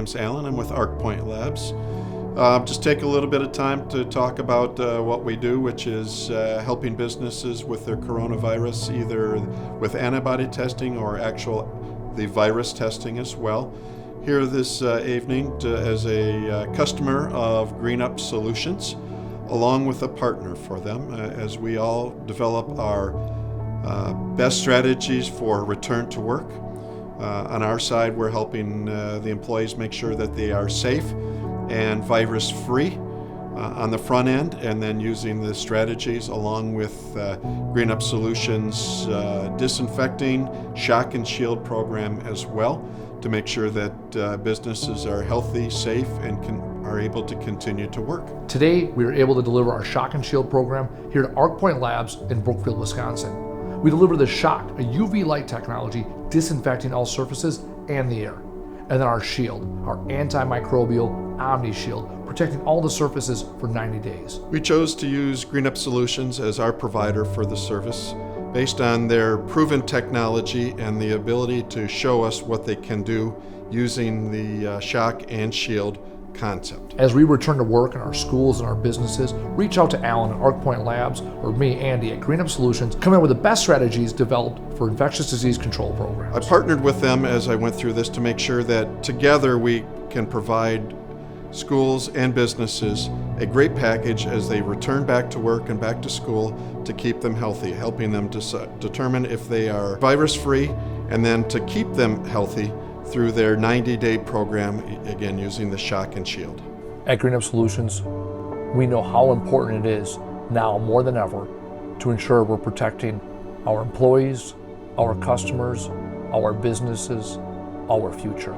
name's Alan. I'm with ARCpoint Labs. Just take a little bit of time to talk about what we do, which is helping businesses with their coronavirus, either with antibody testing or the virus testing as well. Here this evening as a customer of GreenUp Solutions, along with a partner for them, as we all develop our best strategies for return to work. On our side, we're helping the employees make sure that they are safe and virus-free on the front end, and then using the strategies along with GreenUp Solutions disinfecting, shock and shield program as well, to make sure that businesses are healthy, safe, and are able to continue to work. Today, we are able to deliver our shock and shield program here at ARCpoint Labs in Brookfield, Wisconsin. We deliver the shock, a UV light technology disinfecting all surfaces and the air. And then our shield, our antimicrobial Omni Shield, protecting all the surfaces for 90 days. We chose to use GreenUp Solutions as our provider for the service based on their proven technology and the ability to show us what they can do using the shock and shield concept. As we return to work in our schools and our businesses, reach out to Alan at ARCpoint Labs or me, Andy, at GreenUp Solutions, come in with the best strategies developed for infectious disease control programs. I partnered with them as I went through this to make sure that together we can provide schools and businesses a great package as they return back to work and back to school to keep them healthy, helping them to determine if they are virus-free, and then to keep them healthy through their 90-day program, again using the shock and shield. At GreenUp Solutions, we know how important it is now more than ever to ensure we're protecting our employees, our customers, our businesses, our future.